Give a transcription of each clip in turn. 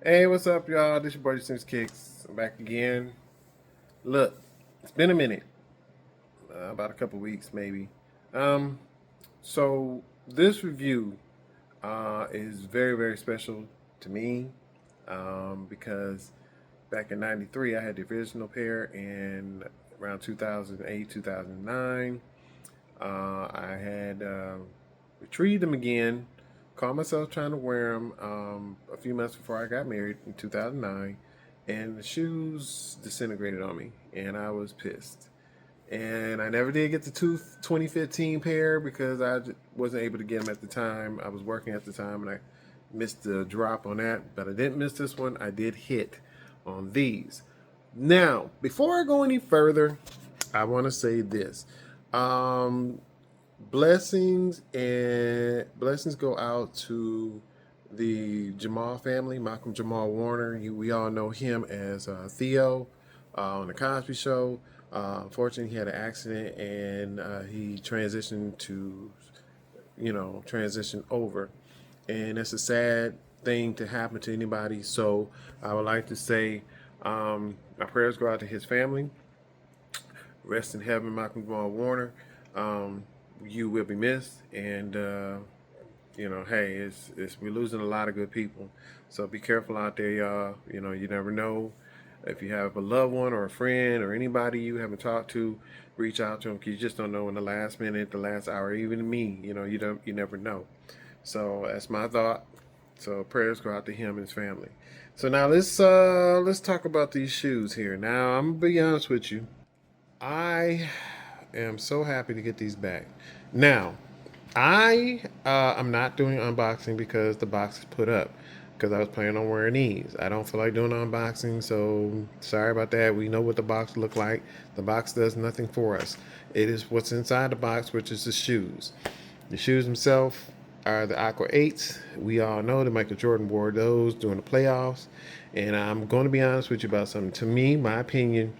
Hey, what's up, y'all? This your boy Sims Kicks. I'm back again. Look, it's been a minute, about a couple weeks maybe. Um, so this review is very, very special to me because back in '93 I had the original pair, and around 2008, 2009, I had retrieved them again. Caught myself trying to wear them a few months before I got married in 2009, and the shoes disintegrated on me, and I was pissed. And I never did get the 2015 pair because wasn't able to get them at the time. I was working at the time, and I missed the drop on that, but I didn't miss this one. I did hit on these. Now, before I go any further, I want to say this. Um, blessings go out to the Jamal family, Malcolm Jamal Warner. We all know him as Theo on the Cosby Show. Unfortunately, he had an accident and he transitioned to, transition over, and it's a sad thing to happen to anybody. So I would like to say, my prayers go out to his family. Rest in heaven, Malcolm Jamal Warner. You will be missed, and hey, it's we're losing a lot of good people. So be careful out there, y'all. You never know. If you have a loved one or a friend or anybody you haven't talked to, reach out to them because you just don't know in the last minute, the last hour. Even me, you never know. So that's my thought. So prayers go out to him and his family. So now let's talk about these shoes here. Now I'm gonna be honest with you. I am so happy to get these back. Now, I'm not doing unboxing because the box is put up because I was planning on wearing these. I don't feel like doing unboxing, so sorry about that. We know what the box look like. The box does nothing for us. It is what's inside the box, which is the shoes. The shoes themselves are the Aqua 8s. We all know that Michael Jordan wore those during the playoffs. And I'm going to be honest with you about something. To me, my opinion,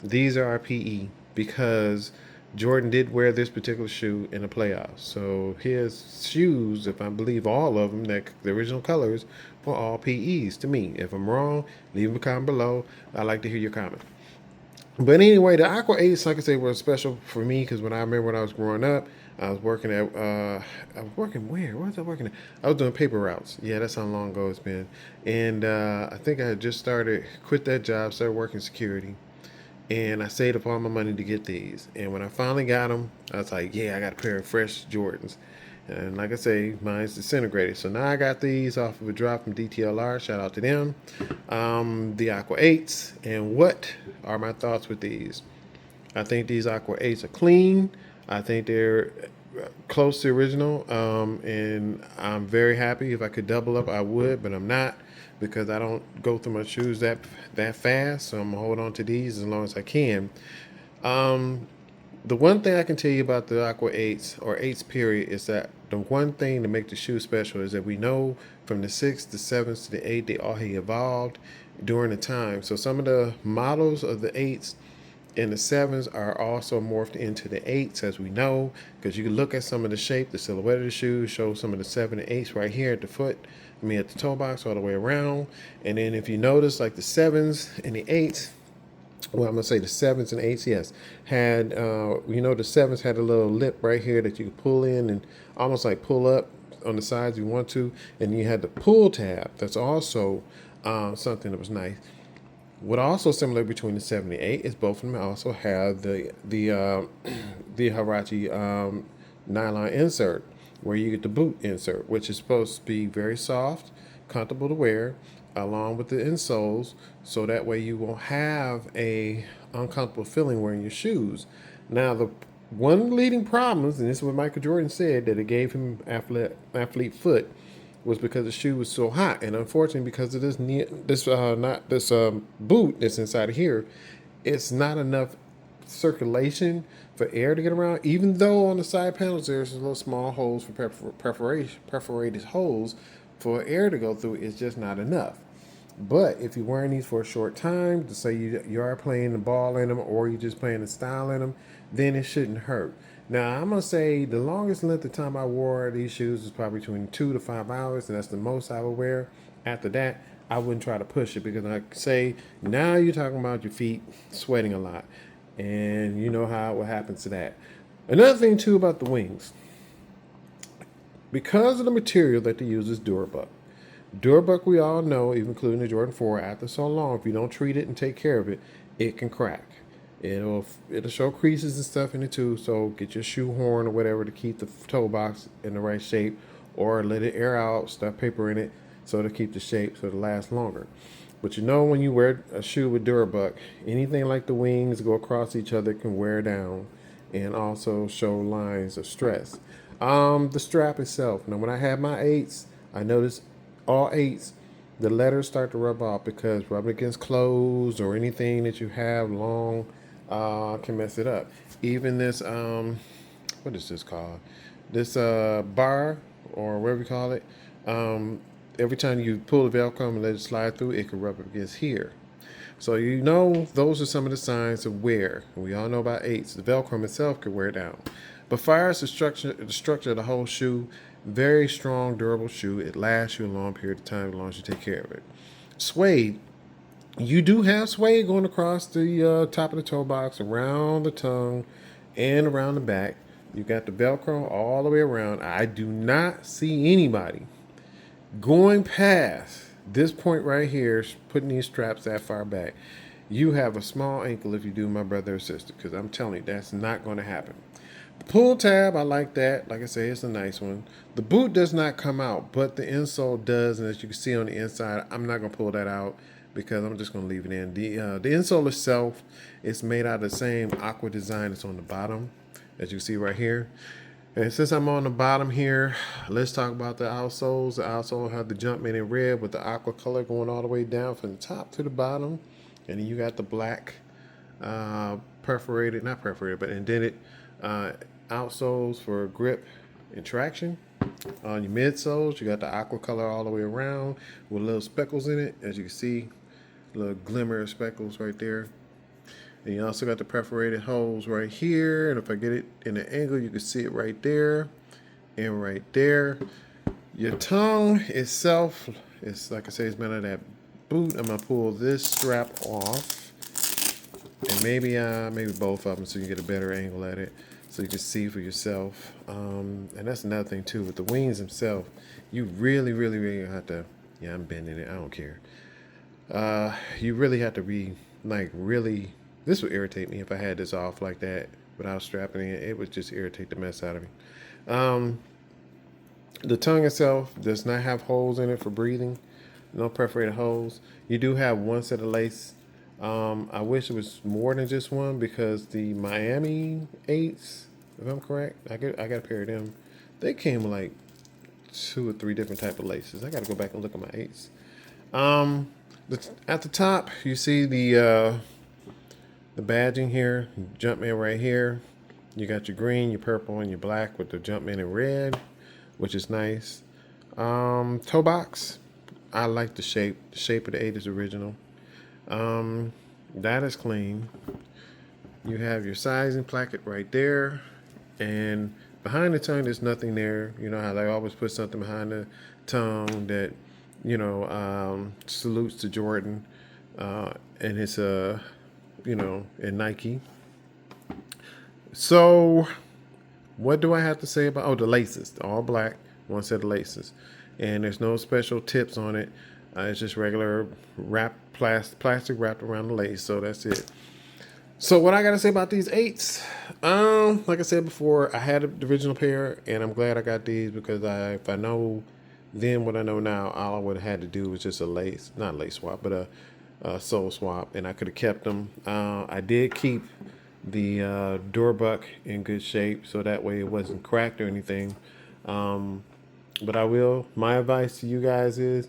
these are our PE because Jordan did wear this particular shoe in the playoffs. So his shoes, if I believe all of them, that the original colors, were all PEs to me. If I'm wrong, leave a comment below. I'd like to hear your comment. But anyway, the Aqua 8s, like I say, were special for me because when I remember when I was growing up, I was working at, I was working where? Where was I working at? I was doing paper routes. Yeah, that's how long ago it's been. And I think I had just quit that job, started working security. And I saved up all my money to get these. And when I finally got them, I was like, yeah, I got a pair of fresh Jordans. And like I say, mine's disintegrated. So now I got these off of a drop from DTLR. Shout out to them. The Aqua 8s. And what are my thoughts with these? I think these Aqua 8s are clean. I think they're close to original. And I'm very happy. If I could double up, I would, but I'm not because I don't go through my shoes that fast. So I'm gonna hold on to these as long as I can. Um, the one thing I can tell you about the Aqua 8s or 8s period is that the one thing to make the shoe special is that we know from the 6, the 7s to the 8, they all have evolved during the time. So some of the models of the 8s and the 7s are also morphed into the 8s, as we know, because you can look at some of the shape, the silhouette of the shoes, show some of the 7 and 8s right here at the foot, at the toe box all the way around. And then if you notice, like the 7s and the 8s, well, I'm gonna say the 7s and 8s, yes, had the 7s had a little lip right here that you could pull in and almost like pull up on the sides if you want to, and you had the pull tab. That's also something that was nice. What also similar between the 7 and 8 is both of them also have the Harachi nylon insert where you get the boot insert, which is supposed to be very soft, comfortable to wear, along with the insoles, so that way you won't have a uncomfortable feeling wearing your shoes. Now, the one leading problems, and this is what Michael Jordan said, that it gave him athlete foot, was because the shoe was so hot, and unfortunately, because of this boot that's inside of here, it's not enough circulation for air to get around. Even though on the side panels there's little small holes for perforated holes for air to go through, it's just not enough. But if you're wearing these for a short time, to say you are playing the ball in them or you're just playing the style in them, then it shouldn't hurt. Now, I'm going to say the longest length of time I wore these shoes was probably between 2 to 5 hours, and that's the most I would wear. After that, I wouldn't try to push it, because like say now you're talking about your feet sweating a lot, and you know how what happens to that. Another thing too about the wings, because of the material that they use is Durabuck. Durabuck, we all know, even including the Jordan 4, after so long, if you don't treat it and take care of it, it can crack. It'll show creases and stuff in it too. So get your shoe horn or whatever to keep the toe box in the right shape, or let it air out, stuff paper in it so to keep the shape so it'll last longer. But you know, when you wear a shoe with Durabuck, anything like the wings go across each other can wear down and also show lines of stress. The strap itself. Now, when I had my eights, I noticed all eights, the letters start to rub off, because rubbing against clothes or anything that you have long can mess it up. Even this, what is this called? This bar, or whatever you call it. Every time you pull the Velcro and let it slide through, it can rub up against here. So you know those are some of the signs of wear. We all know about eights. The Velcro itself could wear down. But far as the structure of the whole shoe, very strong, durable shoe. It lasts you a long period of time as long as you take care of it. Suede. You do have suede going across the top of the toe box, around the tongue, and around the back. You got the Velcro all the way around. I do not see anybody going past this point right here, putting these straps that far back. You have a small ankle if you do, my brother or sister, because I'm telling you, that's not going to happen. The pull tab, I like that. Like I say, it's a nice one. The boot does not come out, but the insole does, and as you can see on the inside, I'm not going to pull that out because I'm just going to leave it in. The insole itself is made out of the same Aqua design that's on the bottom, as you see right here. And since I'm on the bottom here, let's talk about the outsoles. The outsole have the Jumpman in red with the aqua color going all the way down from the top to the bottom. And then you got the black perforated, not perforated, but indented outsoles for grip and traction. On your midsoles, you got the aqua color all the way around with little speckles in it. As you can see, little glimmer of speckles right there. And you also got the perforated holes right here. And if I get it in an angle, you can see it right there and right there. Your tongue itself is, like I say, it's made out of that boot. I'm gonna pull this strap off, and maybe both of them, so you get a better angle at it, so you can see for yourself. And that's another thing too with the wings themselves. You really, really, really have to. Yeah, I'm bending it. I don't care. You really have to be like really. This would irritate me if I had this off like that without strapping it. It would just irritate the mess out of me. The tongue itself does not have holes in it for breathing. No perforated holes. You do have one set of lace. I wish it was more than just one, because the Miami 8s, if I'm correct, I got a pair of them. They came with like 2 or 3 different type of laces. I got to go back and look at my 8s. At the top, you see the badging here, Jumpman right here. You got your green, your purple, and your black with the Jumpman in red, which is nice. Toe box, I like the shape. The shape of the 8 is original. That is clean. You have your sizing placket right there, and behind the tongue there's nothing there. You know how they always put something behind the tongue that, you know, salutes to Jordan and his and Nike. So what do I have to say about the laces? All black, one set of laces, and there's no special tips on it. It's just regular plastic wrapped around the lace. So that's it. So what I gotta say about these 8s, like I said before, I had the original pair, and I'm glad I got these, because if I know then what I know now, all I would have had to do was just not lace swap, but a sole swap, and I could have kept them. I did keep the Durabuck in good shape, so that way it wasn't cracked or anything. But my advice to you guys is,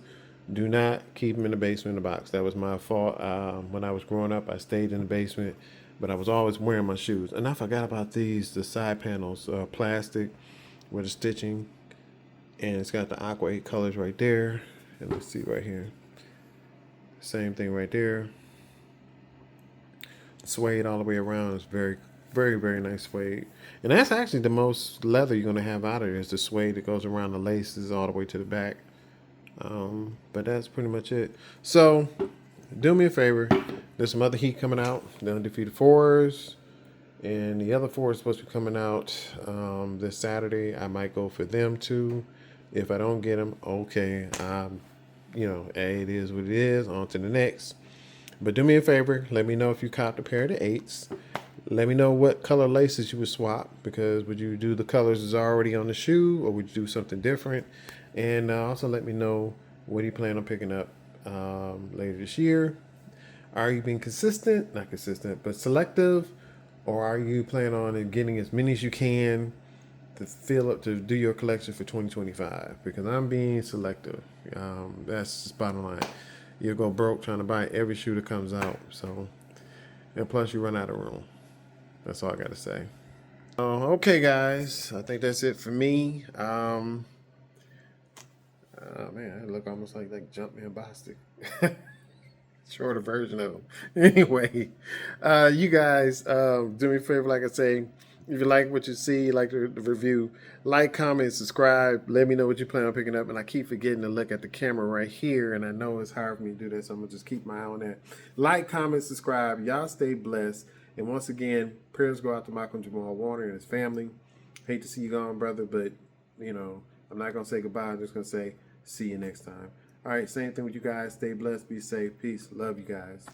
do not keep them in the basement in the box. That was my fault. When I was growing up, I stayed in the basement, but I was always wearing my shoes. And I forgot about the side panels, plastic with the stitching, and it's got the Aqua 8 colors right there. And let's see right here. Same thing right there. Suede all the way around. It's very, very, very nice suede. And that's actually the most leather you're going to have out of it, is the suede that goes around the laces all the way to the back. But that's pretty much it. So do me a favor. There's some other heat coming out. The Undefeated Fours. And the other four is supposed to be coming out this Saturday. I might go for them too. If I don't get them, okay. Hey, it is what it is. On to the next. But do me a favor. Let me know if you copped a pair of the 8s. Let me know what color laces you would swap, because would you do the colors that's already on the shoe, or would you do something different? And also let me know what you plan on picking up later this year. Are you being consistent? Not consistent, but selective? Or are you planning on getting as many as you can to fill up, to do your collection for 2025? Because I'm being selective. That's just bottom line. You'll go broke trying to buy every shoe that comes out. So, and plus you run out of room. That's all I got to say. Okay, guys. I think that's it for me. Man, I look almost like Jumpman Bostic. Shorter version of them. Anyway, you guys, do me a favor, like I say, if you like what you see, like the review, like, comment, subscribe. Let me know what you plan on picking up. And I keep forgetting to look at the camera right here, and I know it's hard for me to do that, so I'm going to just keep my eye on that. Like, comment, subscribe. Y'all stay blessed. And once again, prayers go out to Malcolm Jamal Warner and his family. Hate to see you gone, brother, but, I'm not going to say goodbye. I'm just going to say see you next time. All right, same thing with you guys. Stay blessed. Be safe. Peace. Love you guys.